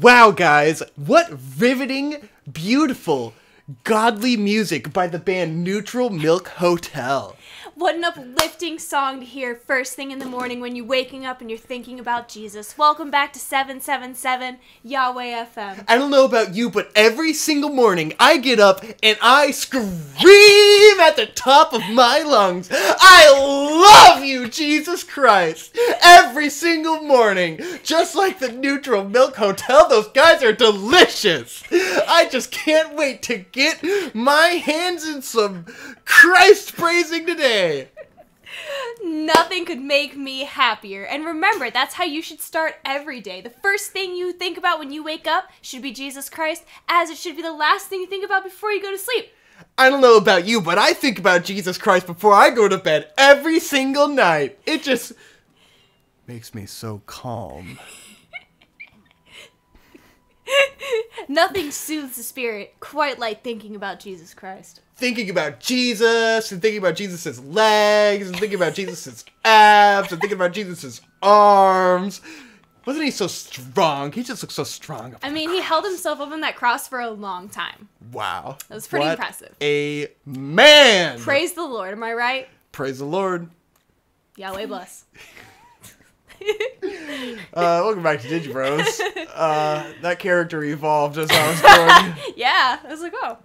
Wow, guys, what riveting, beautiful, godly music by the band Neutral Milk Hotel. What an uplifting song to hear first thing in the morning when you're waking up and you're thinking about Jesus. Welcome back to 777 Yahweh FM. I don't know about you, but every single morning I get up and I scream at the top of my lungs, I love you, Jesus Christ. Every single morning, just like the Neutral Milk Hotel, those guys are delicious. I just can't wait to get my hands in some Christ praising today. Nothing could make me happier. And remember, that's how you should start every day. The first thing you think about when you wake up should be Jesus Christ, as it should be the last thing you think about before you go to sleep. I don't know about you, but I think about Jesus Christ before I go to bed every single night. It just makes me so calm. Nothing soothes the spirit quite like thinking about Jesus Christ. Thinking about Jesus, and thinking about Jesus' legs, and thinking about Jesus' abs, and thinking about Jesus' arms. Wasn't he so strong? He just looked so strong. I mean, he held himself up on that cross for a long time. Wow. That was pretty impressive. A man! Praise the Lord, am I right? Praise the Lord. Yahweh bless. Welcome back to Digibros. That character evolved as I was going. Yeah, I was like, oh,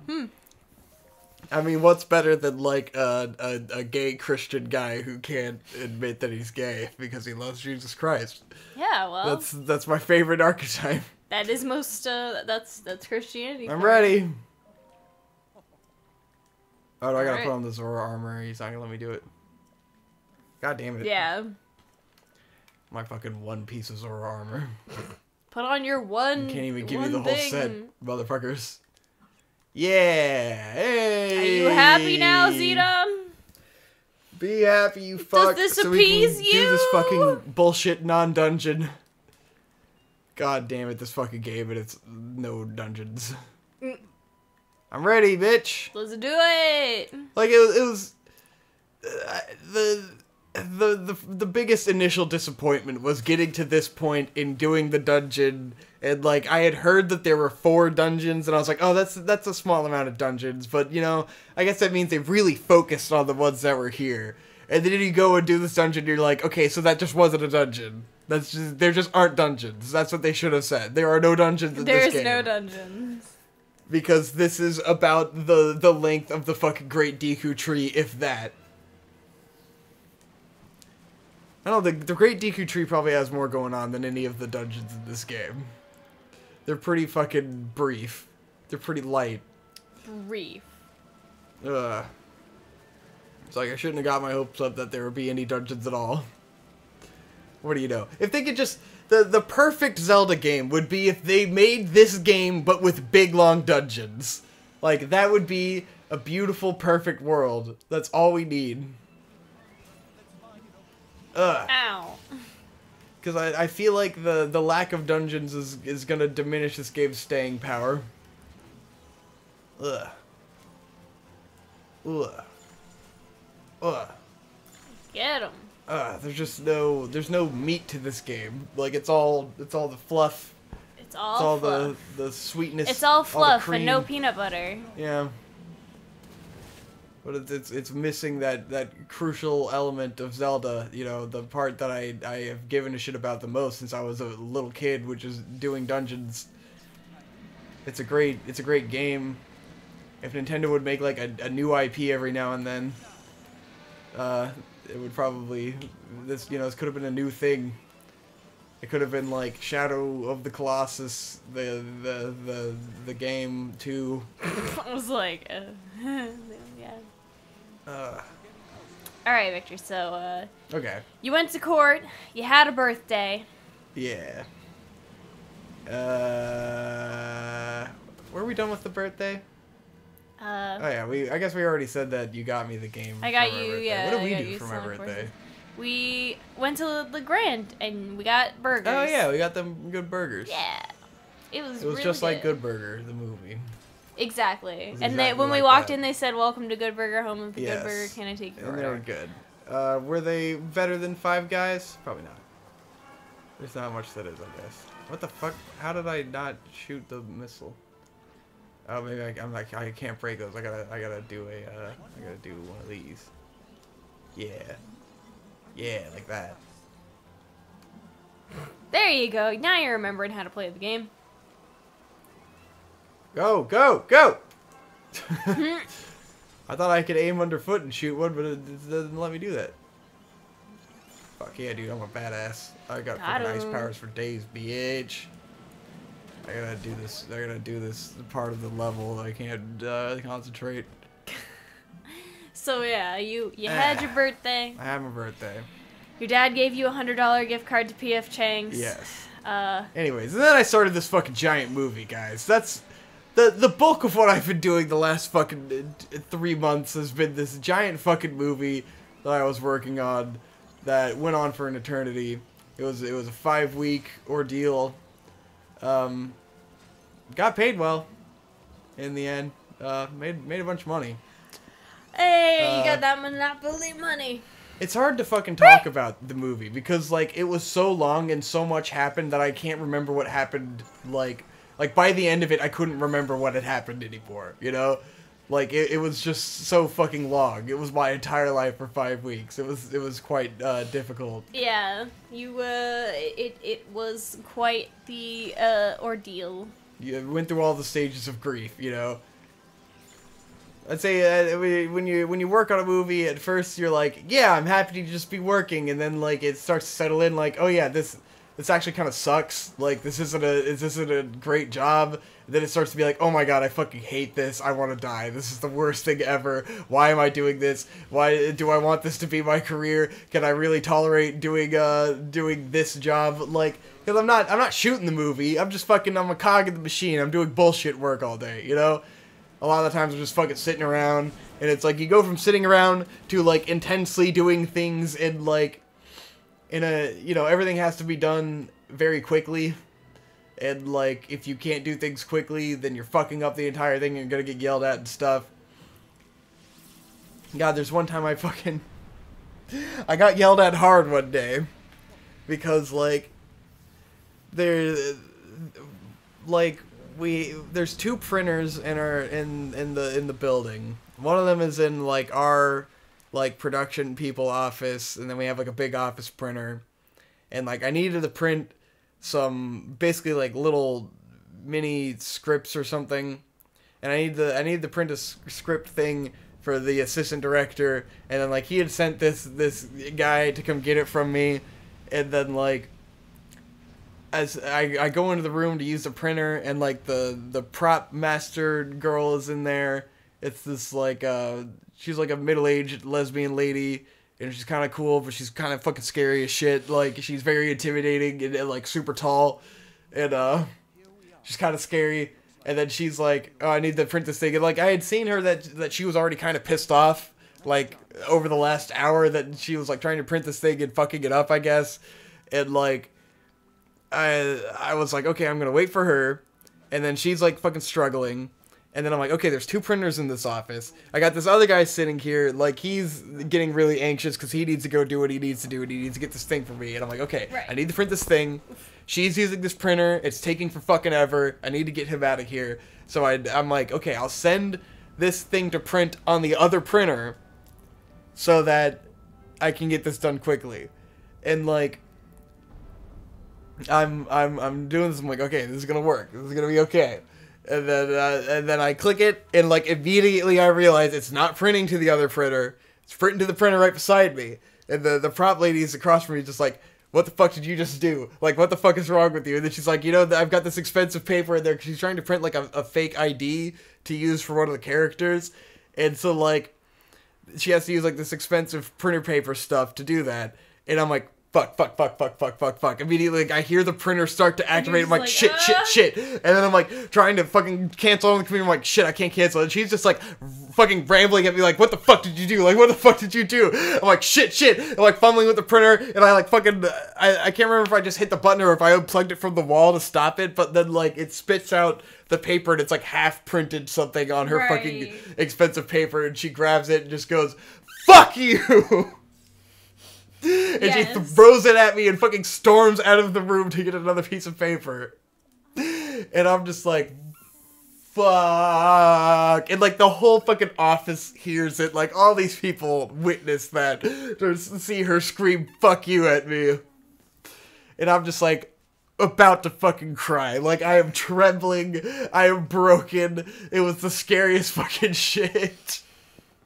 I mean, what's better than, like, a gay Christian guy who can't admit that he's gay because he loves Jesus Christ? Yeah, well. That's my favorite archetype. That is most, that's Christianity. I'm ready. Oh, do I gotta Alright. put on the Zora armor? He's not gonna let me do it. God damn it. Yeah. My fucking one piece of Zora armor. Put on your one. Can't even give one me the whole thing. set, motherfuckers. Yeah! Hey! Are you happy now, Zeta? Be happy, you fuck. this so we can appease do this you? fucking bullshit non-dungeon. God damn it, this fucking game and it's no dungeons. I'm ready, bitch. Let's do it. Like it was the biggest initial disappointment was getting to this point in doing the dungeon, and like I had heard that there were 4 dungeons and I was like, oh, that's a small amount of dungeons, but you know, I guess that means they really focused on the ones that were here. And then you go and do this dungeon, you're like, okay, so that just wasn't a dungeon. There just aren't dungeons. That's what they should have said. There are no dungeons in this game. There's no dungeons. Because this is about the length of the fucking Great Deku Tree, if that. I don't know, the Great Deku Tree probably has more going on than any of the dungeons in this game. They're pretty fucking brief. They're pretty light. Brief. Ugh. It's like I shouldn't have got my hopes up that there would be any dungeons at all. What do you know? If they could just... The perfect Zelda game would be if they made this game but with big long dungeons. Like, that would be a beautiful, perfect world. That's all we need. Ugh. Ow. Because I feel like the lack of dungeons is gonna diminish this game's staying power. Ugh. Ugh. Ugh. Get him. There's no meat to this game. Like it's all the fluff. It's all fluff. the sweetness. It's all fluff the and no peanut butter. Yeah. But it's missing that crucial element of Zelda, you know, the part that I have given a shit about the most since I was a little kid, which is doing dungeons. It's a great game. If Nintendo would make like a new IP every now and then, it would probably this could have been a new thing. It could have been like Shadow of the Colossus, the game 2. I was like, yeah. Uh. All right, Victor. So, Okay. you went to court. You had a birthday. Yeah. Were we done with the birthday? Oh yeah, I guess we already said that you got me the game. I got for my you. birthday. Yeah. What did I we got do you for my Sonic birthday? Forces. We went to the Grand and we got burgers. Oh yeah, we got them good burgers. Yeah. It was really just good. like Good Burger, the movie. Exactly. was And exactly when we like walked that. in, they said, "Welcome to Good Burger, home of the Yes. Good Burger. Can I take your And they were order?" good. Were they better than Five Guys? Probably not. There's not much that is, I guess. What the fuck? How did I not shoot the missile? Oh, maybe I'm like, I can't break those. I gotta do one of these. Yeah. Yeah, like that. There you go. Now you're remembering how to play the game. Go, go, go! I thought I could aim underfoot and shoot one, but it doesn't let me do that. Fuck yeah, dude, I'm a badass. I got fucking ice powers for days, bitch. I gotta do this. I gotta do this part of the level. I can't concentrate. So yeah, you had your birthday. I had my birthday. Your dad gave you a $100 gift card to P.F. Chang's. Yes. Uh. Anyways, and then I started this fucking giant movie, guys. That's the bulk of what I've been doing the last fucking 3 months has been this giant fucking movie that I was working on that went on for an eternity. It was a 5-week ordeal. Got paid well in the end. Made a bunch of money. Hey, you got that Monopoly money. It's hard to fucking talk about the movie because like it was so long and so much happened that I can't remember what happened. Like by the end of it, I couldn't remember what had happened anymore. You know, like it was just so fucking long. It was my entire life for 5 weeks. It was quite difficult. Yeah, it was quite the ordeal. You went through all the stages of grief. You know. I'd say when you work on a movie, at first you're like, yeah, I'm happy to just be working, and then like it starts to settle in, like, oh yeah, this actually kind of sucks. Like this isn't a great job. And then it starts to be like, oh my god, I fucking hate this. I want to die. This is the worst thing ever. Why am I doing this? Why do I want this to be my career? Can I really tolerate doing this job? Like, because I'm not shooting the movie. I'm a cog in the machine. I'm doing bullshit work all day. You know. A lot of the times I'm just fucking sitting around, and it's like you go from sitting around to like intensely doing things in like, everything has to be done very quickly, and like if you can't do things quickly, then you're fucking up the entire thing and you're gonna get yelled at and stuff. God, there's one time I got yelled at hard one day, because like, there's 2 printers in the building. One of them is in like our like production people office, and then we have like a big office printer. And like I needed to print some basically like little mini scripts or something, and I need to print a script thing for the assistant director, and then like he had sent this guy to come get it from me, and then like as I go into the room to use the printer, and like the prop master girl is in there. It's this like she's like a middle-aged lesbian lady, and she's kind of cool, but she's kind of fucking scary as shit. Like she's very intimidating and like super tall, and she's kind of scary. And then she's like, "Oh, I need to print this thing." And like I had seen her that she was already kind of pissed off, like over the last hour, that she was like trying to print this thing and fucking it up, I guess. And like I was like, okay, I'm gonna wait for her, and then she's like fucking struggling, and then I'm like, okay, there's 2 printers in this office. I got this other guy sitting here, like he's getting really anxious because he needs to go do what he needs to do, and he needs to get this thing for me. And I'm like, okay, right. I need to print this thing. She's using this printer. It's taking for fucking ever. I need to get him out of here. So I'm like, okay, I'll send this thing to print on the other printer so that I can get this done quickly. And like, I'm doing this. I'm like, okay, this is gonna work. This is gonna be okay. And then I click it, and like immediately I realize it's not printing to the other printer. It's printing to the printer right beside me. And the prop lady is across from me, just like, what the fuck did you just do? Like, what the fuck is wrong with you? And then she's like, I've got this expensive paper in there, because she's trying to print like a fake ID to use for one of the characters. And so like, she has to use like this expensive printer paper stuff to do that. And I'm like, fuck. Immediately, like, I hear the printer start to activate. I'm like, shit. And then I'm like, trying to fucking cancel on the computer. I'm like, shit, I can't cancel. And she's just like, fucking rambling at me, like, what the fuck did you do? Like, what the fuck did you do? I'm like, shit. I'm like, fumbling with the printer. And I like fucking, I can't remember if I just hit the button or if I unplugged it from the wall to stop it. But then, like, it spits out the paper, and it's like half printed something on her fucking expensive paper. And she grabs it and just goes, fuck you. And Yes. she throws it at me and fucking storms out of the room to get another piece of paper. And I'm just like, fuck. And like the whole fucking office hears it. Like all these people witness that. To see her scream, fuck you at me. And I'm just like, about to fucking cry. Like I am trembling. I am broken. It was the scariest fucking shit.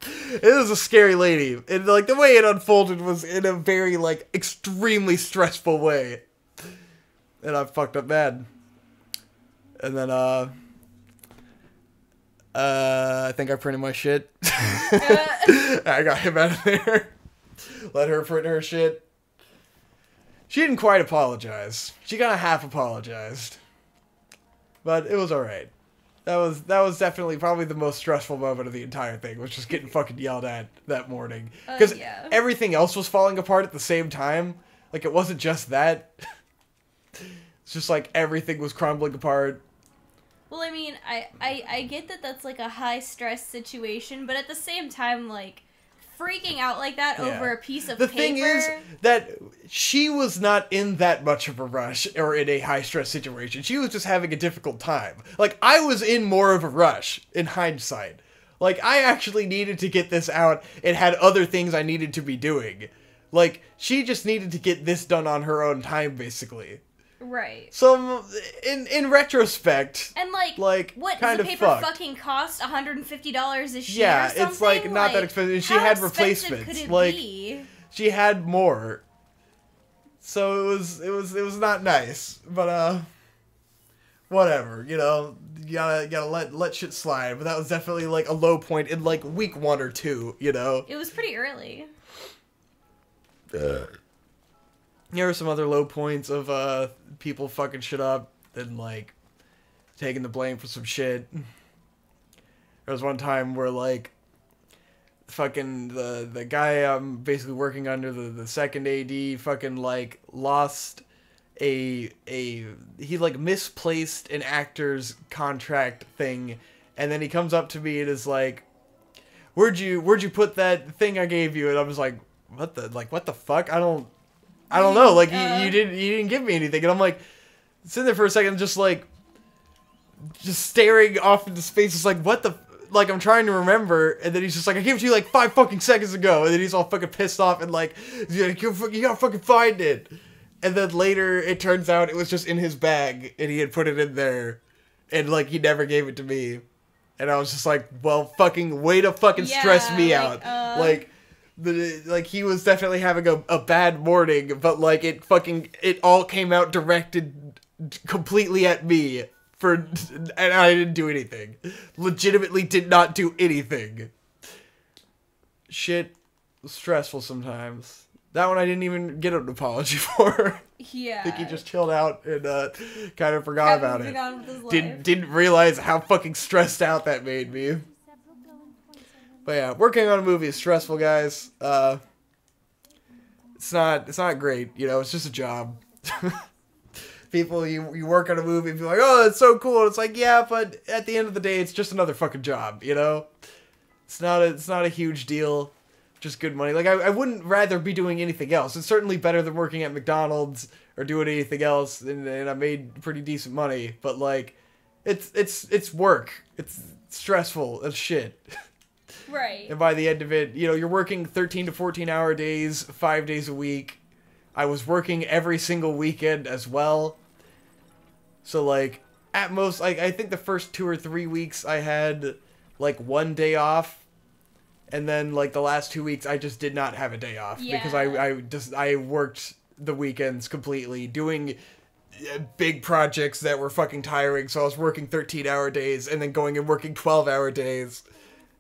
It was a scary lady. And like the way it unfolded was in a very like extremely stressful way. And I fucked up bad. And then I think I printed my shit. I got him out of there. Let her print her shit. She didn't quite apologize. She kind of half apologized. But it was alright. That was definitely probably the most stressful moment of the entire thing, was just getting fucking yelled at that morning. Because everything else was falling apart at the same time. Like, it wasn't just that. It's just like everything was crumbling apart. Well, I mean, I get that that's like a high stress situation, but at the same time, like, freaking out like that over a piece of paper. The thing is that she was not in that much of a rush or in a high stress situation. She was just having a difficult time. Like, I was in more of a rush in hindsight. Like, I actually needed to get this out and had other things I needed to be doing. Like, she just needed to get this done on her own time, basically. Right. So, in retrospect, and like what kind does of the paper fucked. fucking cost? $150 a sheet? Yeah, or something? it's like not that expensive. She had replacements. Could it like be? she had more. So it was not nice, but whatever, you know, you gotta let shit slide. But that was definitely like a low point in like week 1 or 2, you know. It was pretty early. There were some other low points of people fucking shit up and like taking the blame for some shit. There was one time where like fucking the guy I'm basically working under, the second AD, fucking like lost he like misplaced an actor's contract thing, and then he comes up to me and is like, where'd you put that thing I gave you? And I was like, what the fuck? I don't know. Like you didn't give me anything. And I'm like sitting there for a second, just staring off into space. It's like, what the, like I'm trying to remember. And then he's just like, I gave it to you like 5 fucking seconds ago. And then he's all fucking pissed off and like, you gotta fucking find it. And then later it turns out it was just in his bag and he had put it in there, and like he never gave it to me. And I was just like, well, fucking way to fucking stress me out. Like he was definitely having a bad morning, but like it all came out directed completely at me and I didn't do anything. Legitimately did not do anything. Shit was stressful sometimes. That one I didn't even get an apology for. Yeah. I think he just chilled out and kind of forgot about it. On with his life. Didn't realize how fucking stressed out that made me. But yeah, working on a movie is stressful, guys. It's not great, you know, it's just a job. People, you work on a movie and be like, oh, that's so cool. And it's like, yeah, but at the end of the day, it's just another fucking job, you know? It's not a huge deal. Just good money. Like, I wouldn't rather be doing anything else. It's certainly better than working at McDonald's or doing anything else, and I made pretty decent money. But, like, it's work. It's stressful as shit. Right. And by the end of it, you know, you're working 13 to 14-hour days, 5 days a week. I was working every single weekend as well. So, like, at most, like, I think the first 2 or 3 weeks I had, like, 1 day off. And then, like, the last 2 weeks, I just did not have a day off. Yeah. Because I worked the weekends completely, doing big projects that were fucking tiring. So I was working 13-hour days and then going and working 12-hour days.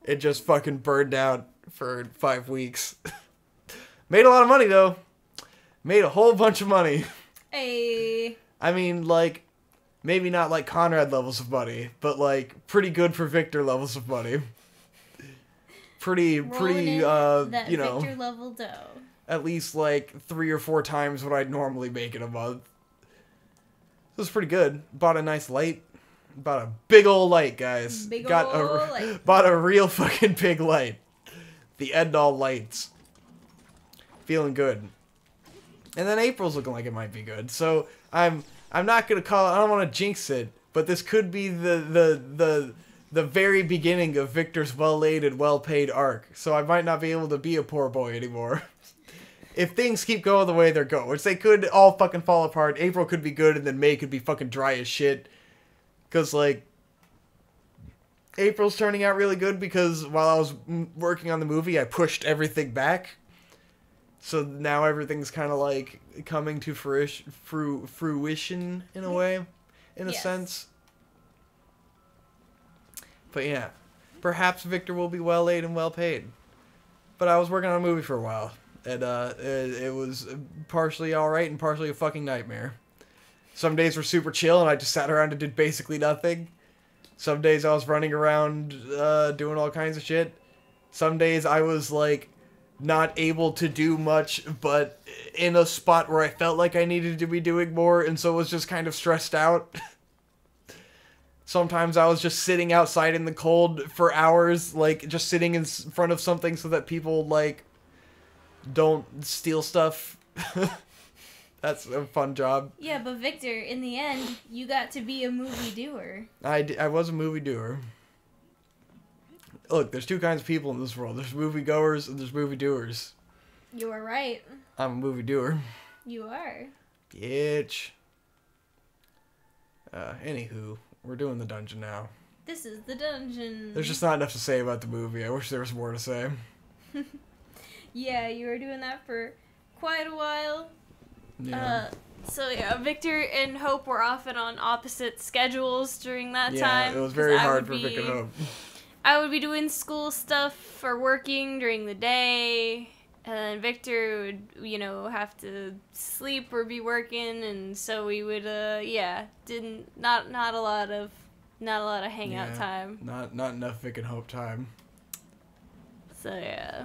It just fucking burned out for 5 weeks. Made a lot of money, though. Made a whole bunch of money. Hey. I mean, like, maybe not like Conrad levels of money, but, like, pretty good for Victor levels of money. Pretty, you know, Victor level dough. At least like 3 or 4 times what I'd normally make in a month. It was pretty good. Bought a nice light. Bought a big old light, guys. Bought a real fucking big light. The end all lights. Feeling good. And then April's looking like it might be good. So I'm not gonna call it. I don't want to jinx it, but this could be the very beginning of Victor's well-laid and well-paid arc. So I might not be able to be a poor boy anymore. If things keep going the way they're going, which they could all fucking fall apart. April could be good, and then May could be fucking dry as shit. Because, like, April's turning out really good because while I was working on the movie, I pushed everything back. So now everything's kind of, like, coming to fruition in a way, in a sense. But yeah, perhaps Victor will be well-laid and well-paid. But I was working on a movie for a while. And it was partially alright and partially a fucking nightmare. Some days were super chill and I just sat around and did basically nothing. Some days I was running around doing all kinds of shit. Some days I was like not able to do much but in a spot where I felt like I needed to be doing more and so was just kind of stressed out. Sometimes I was just sitting outside in the cold for hours, like just sitting in front of something so that people like don't steal stuff. That's a fun job. Yeah, but Victor, in the end, you got to be a movie doer. I was a movie doer. Look, there's two kinds of people in this world. There's movie goers and there's movie doers. You are right. I'm a movie doer. You are. Bitch. Anywho, we're doing the dungeon now. This is the dungeon. There's just not enough to say about the movie. I wish there was more to say. Yeah, you were doing that for quite a while. Yeah. So yeah, Victor and Hope were often on opposite schedules during that time. Yeah, it was very hard for Vic and Hope. I would be doing school stuff or working during the day, and then Victor would, you know, have to sleep or be working, and so we would, not a lot of hangout time. Not enough Vic and Hope time. So yeah.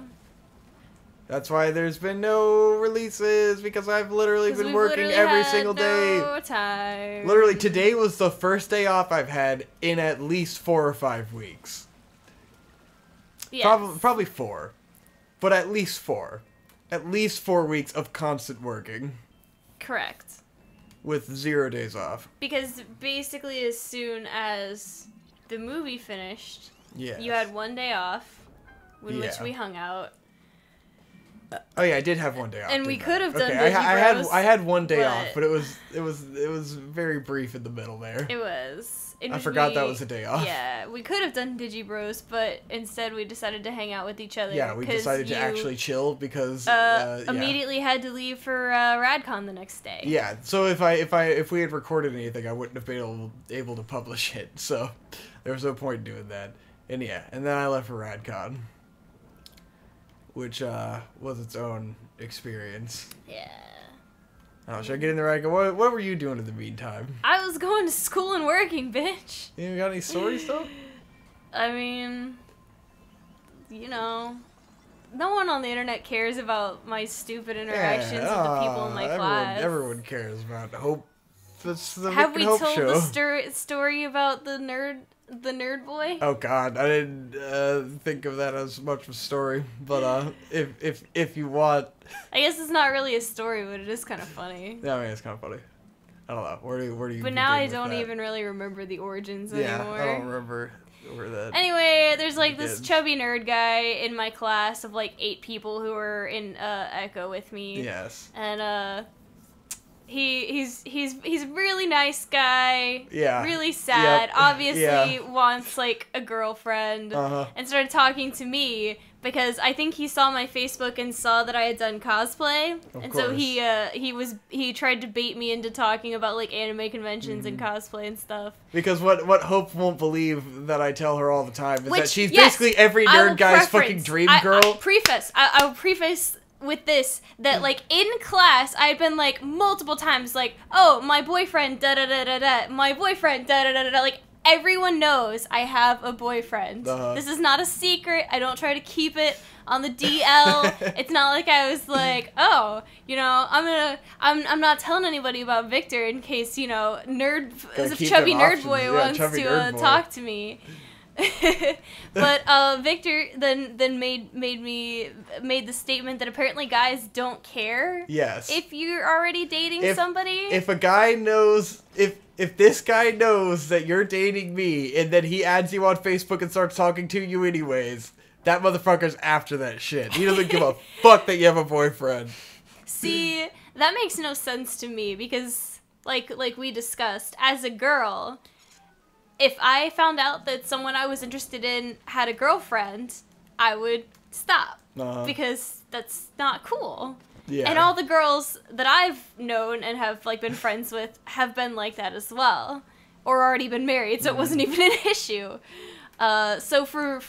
That's why there's been no releases, because I've literally been working every single day. No time. Literally, today was the first day off I've had in at least 4 or 5 weeks. Yes. Probably 4. But at least 4. At least 4 weeks of constant working. Correct. With 0 days off. Because basically as soon as the movie finished, yes. you had 1 day off, in which we hung out. Oh yeah, I did have 1 day off. And we could have done I had 1 day off, but it was very brief in the middle there. It was. I forgot that was a day off. Yeah, we could have done Digibros, but instead we decided to hang out with each other. Yeah, we decided to actually chill because immediately had to leave for RadCon the next day. Yeah, so if we had recorded anything, I wouldn't have been able to publish it. So there was no point in doing that. And yeah, and then I left for RadCon, which was its own experience. Yeah. Oh, should I get in the right? What were you doing in the meantime? I was going to school and working, bitch. You even got any stories though? I mean, you know, no one on the internet cares about my stupid interactions with the people in my class. Everyone cares about Hope. That's the Have we Hope told show. the story about the nerd boy? Oh God, I didn't think of that as much of a story. But if you want, I guess it's not really a story, but it is kind of funny. Yeah, I mean it's kind of funny. I don't know. Where do you? But now I don't even really remember the origins anymore. Yeah, I don't remember where that. Anyway, there's like this chubby nerd guy in my class of like 8 people who were in Echo with me. Yes. And he's a really nice guy. Yeah. Really sad. Yep. Obviously wants like a girlfriend. Uh-huh. And started talking to me because I think he saw my Facebook and saw that I had done cosplay. Of and course. so he tried to bait me into talking about like anime conventions and cosplay and stuff. Because what Hope won't believe that I tell her all the time is that she's yes, basically every nerd guy's fucking dream girl. I will preface with this that like in class I've been like multiple times like, oh, my boyfriend da da da da da, my boyfriend da da da da, like everyone knows I have a boyfriend. This is not a secret. I don't try to keep it on the DL. It's not like I was like, oh, you know, I'm not telling anybody about Victor in case, you know, chubby nerd boy wants to talk to me. But Victor then made the statement that apparently guys don't care. Yes. If you're already dating somebody. If a guy knows, if this guy knows that you're dating me and then he adds you on Facebook and starts talking to you anyways, that motherfucker's after that shit. He doesn't give a fuck that you have a boyfriend. See, that makes no sense to me because, like we discussed, as a girl, if I found out that someone I was interested in had a girlfriend, I would stop because that's not cool. Yeah. And all the girls that I've known and have like been friends with have been like that as well, or already been married, so it wasn't even an issue. So for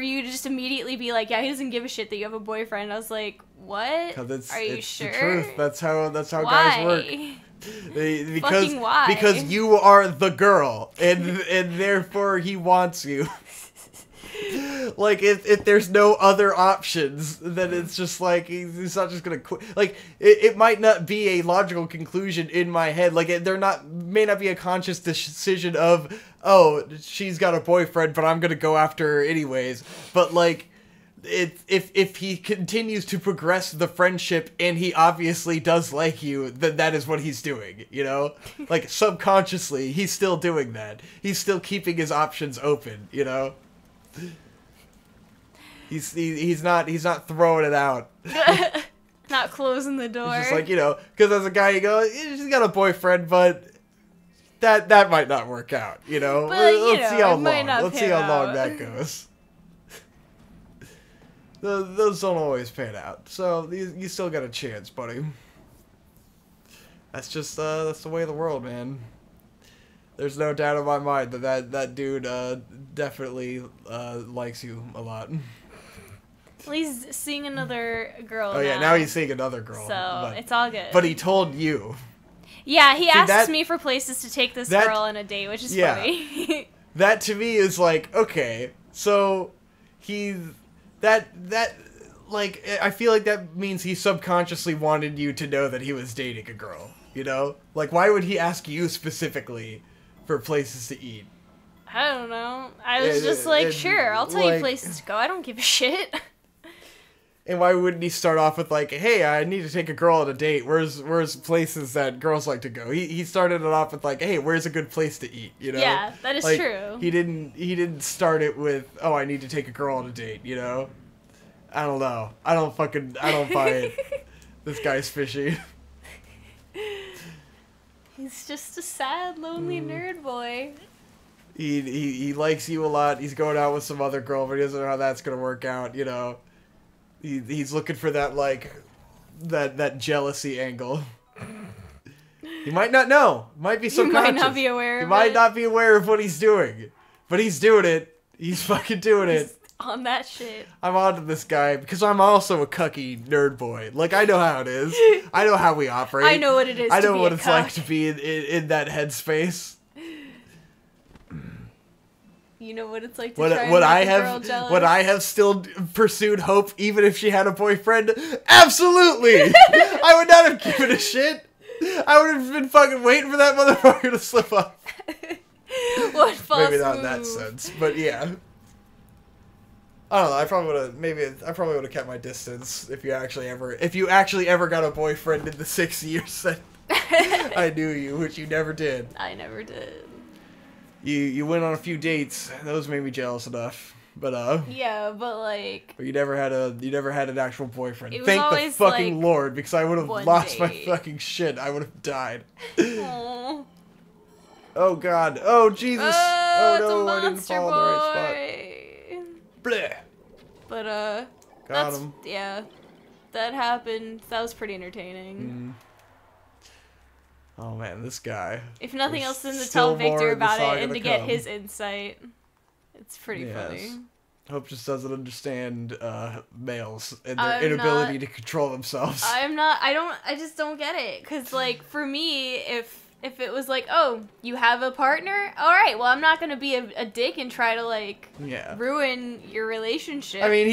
you to just immediately be like, yeah, he doesn't give a shit that you have a boyfriend, I was like, what? Are you sure? The truth. That's how Why? guys work. Fucking why? Because you are the girl, and therefore he wants you. Like, if there's no other options, then it's just like, he's not just gonna quit. Like, it might not be a logical conclusion in my head. Like, may not be a conscious decision of, oh, she's got a boyfriend, but I'm gonna go after her anyways. But, like, if he continues to progress the friendship and he obviously does like you, then that is what he's doing, you know? Like, subconsciously, he's still doing that. He's still keeping his options open, you know? He's not throwing it out. Not closing the door. He's just like, you know, because as a guy, you go, she's got a boyfriend, but that might not work out, you know? But, Let's see how long. Let's see how long that goes. Those don't always pan out, so you still got a chance, buddy. That's just that's the way of the world, man. There's no doubt in my mind that dude definitely likes you a lot. Well, he's seeing another girl. Oh yeah, now he's seeing another girl. So it's all good. But he told you. Yeah, he asked me for places to take this girl on a date, which is funny. That to me is like, okay, so that like, I feel like that means he subconsciously wanted you to know that he was dating a girl, you know? Like, why would he ask you specifically for places to eat? I don't know. I was just like, sure, I'll tell you places to go. I don't give a shit. And why wouldn't he start off with like, hey, I need to take a girl on a date. Where's places that girls like to go? He started it off with like, hey, where's a good place to eat? You know? Yeah, that is like, true. He didn't start it with, oh, I need to take a girl on a date. You know? I don't know. I don't buy it. This guy's fishy. He's just a sad, lonely nerd boy. He likes you a lot. He's going out with some other girl, but he doesn't know how that's gonna work out. You know? He's looking for that, like, that jealousy angle. He might not know. Might be subconscious. He might not be aware of it. He might not be aware of what he's doing. But he's doing it. He's fucking doing it. He's on that shit. I'm onto this guy because I'm also a cucky nerd boy. Like, I know how it is. I know how we operate. I know what it is. I know what it's like to be in that headspace. You know what it's like to try and make a girl jealous? Would I have still pursued Hope even if she had a boyfriend? Absolutely! I would not have given a shit. I would have been fucking waiting for that motherfucker to slip up. What false Maybe not move. in that sense, but yeah. I don't know. I probably would have kept my distance if you actually ever got a boyfriend in the 6 years that I knew you, which you never did. I never did. You went on a few dates. Those made me jealous enough. But yeah, but like, but you never had an actual boyfriend. It was Thank the always, fucking like, Lord, because I would have lost my date. fucking shit. I would have died. Aww. Oh God. Oh Jesus. Oh no, I didn't fall in the right spot. Bleh. But Got him. Yeah, that happened. That was pretty entertaining. Oh man, this guy. If nothing else, then to tell Victor about it and to get his insight. It's pretty funny. Hope just doesn't understand males and their inability to control themselves. I just don't get it. Cause like for me, if it was like, oh, you have a partner? All right, well, I'm not going to be a dick and try to, like, ruin your relationship. I mean,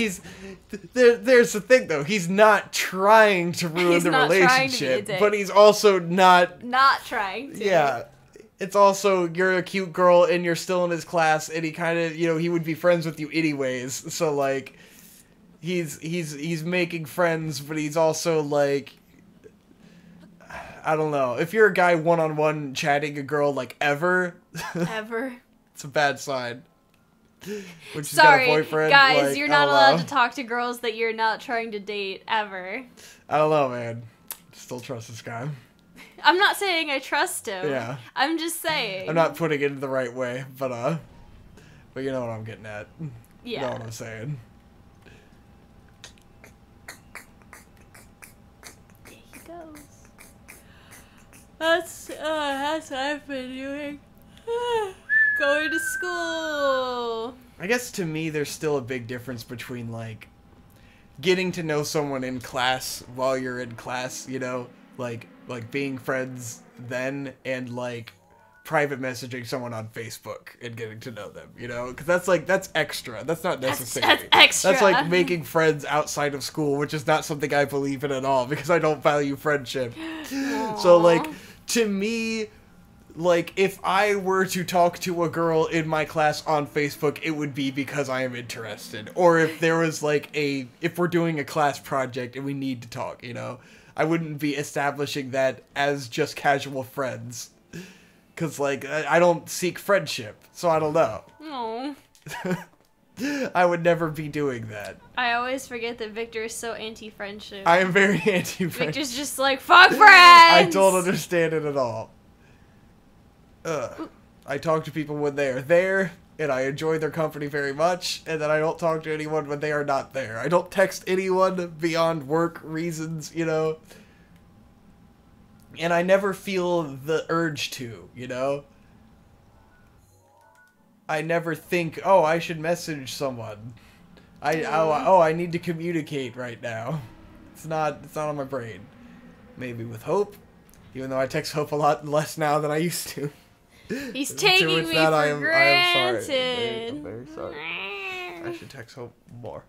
there's the thing, though. He's not trying to ruin the relationship, but he's also not... Not trying to. Yeah. it's also you're a cute girl and you're still in his class, and he kind of, you know, he would be friends with you anyways. So like, he's making friends, but he's also like, I don't know. If you're a guy one-on-one chatting a girl like ever, Ever. it's a bad sign. When she's Sorry, got a boyfriend, guys, like, you're I not don't allowed know. to talk to girls that you're not trying to date ever. I don't know, man. Still trust this guy. I'm not saying I trust him. Yeah. I'm just saying. I'm not putting it in the right way, but you know what I'm getting at. Yeah. You know what I'm saying. There he goes. That's what I've been doing. Going to school. I guess to me, there's still a big difference between, like, getting to know someone in class while you're in class, you know? Like being friends then, and, like, private messaging someone on Facebook and getting to know them, you know? Because that's extra. That's not necessary. That's extra. That's like making friends outside of school, which is not something I believe in at all, because I don't value friendship. Aww. So, like, to me, like, if I were to talk to a girl in my class on Facebook, it would be because I am interested. Or if there was, like, if we're doing a class project and we need to talk, you know? I wouldn't be establishing that as just casual friends. Because, like, I don't seek friendship, so I don't know. Aw. I would never be doing that. I always forget that Victor is so anti-friendship. I am very anti-friendship. Victor's just like, fuck friends! I don't understand it at all. I talk to people when they are there, and I enjoy their company very much, and then I don't talk to anyone when they are not there. I don't text anyone beyond work reasons, you know? And I never feel the urge to, you know? I never think, oh, I should message someone. I need to communicate right now. It's not on my brain. Maybe with Hope, even though I text Hope a lot less now than I used to. He's taking me for granted. I am sorry. I'm very sorry. I should text Hope more.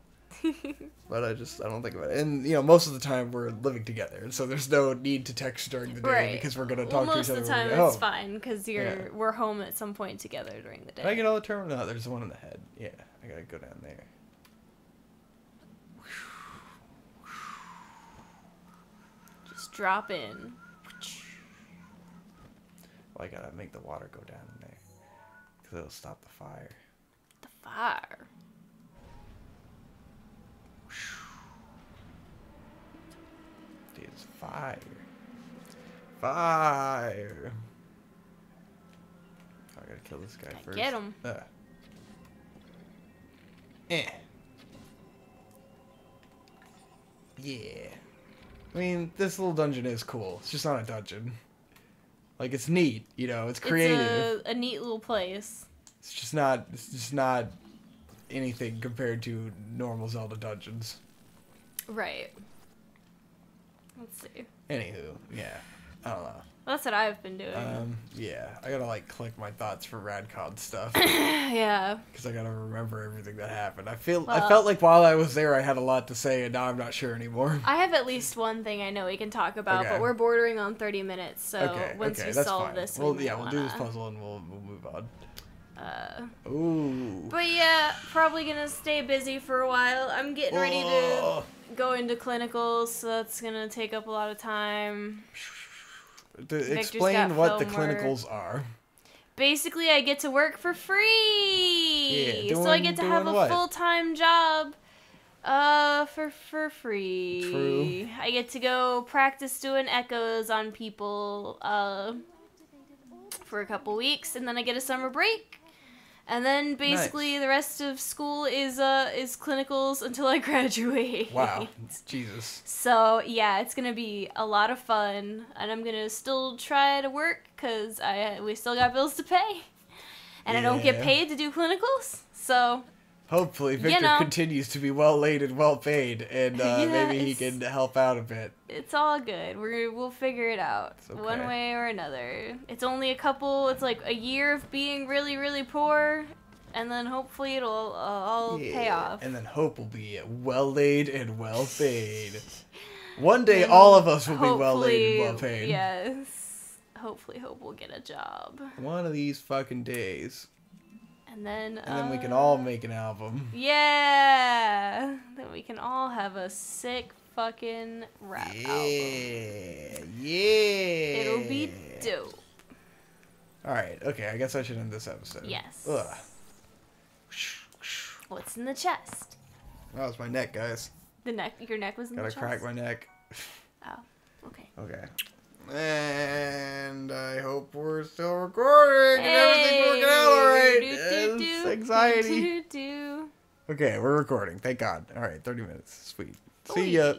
But I don't think about it. And, you know, most of the time we're living together, and so there's no need to text during the day, Right. because we're going to talk to each Most other of the when time we get it's home. fine, because we're home at some point together during the day. Did I get all the terminal? No, there's the one in the head. Yeah, I gotta go down there. Just drop in. Well, I gotta make the water go down in there, because it'll stop the fire. The fire. Dude, it's fire. Fire. Oh, I gotta kill this guy first. Get him. Yeah. I mean, this little dungeon is cool. It's just not a dungeon. Like, it's neat, you know, it's creative. It's a neat little place. It's just not anything compared to normal Zelda dungeons. Right. Let's see. Anywho, yeah. I don't know. That's what I've been doing. Yeah. I gotta, like, collect my thoughts for RadCon stuff. Yeah. Because I gotta remember everything that happened. I felt like while I was there I had a lot to say, and now I'm not sure anymore. I have at least one thing I know we can talk about, Okay. but we're bordering on 30 minutes, so once we that's solve fine. this, we'll we do this puzzle and we'll move on. Ooh. But yeah, probably gonna stay busy for a while. I'm getting ready to go into clinicals, so that's gonna take up a lot of time. Explain what the film work. clinicals are. Basically, I get to work for free. Yeah, so I get to have doing a what? full-time job for free. True. I get to go practice doing echoes on people for a couple weeks, and then I get a summer break. And then basically the rest of school is clinicals until I graduate. Wow. Jesus. So yeah, it's gonna be a lot of fun, and I'm gonna still try to work because we still got bills to pay, and I don't get Yeah. paid to do clinicals. So Hopefully Victor know. continues to be well laid and well paid, and maybe he Yes. can help out a bit. it's all good. We'll figure it out okay. one way or another. It's only it's like a year of being really, really poor, and then hopefully it'll all pay off. And then Hope will be well laid and well paid. One day all of us will be well laid and well paid. Yes. hopefully Hope will get a job. One of these fucking days. And then we can all make an album. Yeah! Then we can all have a sick fucking rap album. Yeah! It'll be dope. Alright, okay, I guess I should end this episode. Yes. Ugh. What's in the chest? That was my neck, guys. Your neck was in the chest? Gotta crack my neck. Oh, okay. Okay. And I hope we're still recording and everything's working out alright. It's anxiety. Okay, we're recording. Thank God. Alright, 30 minutes. Sweet. See ya.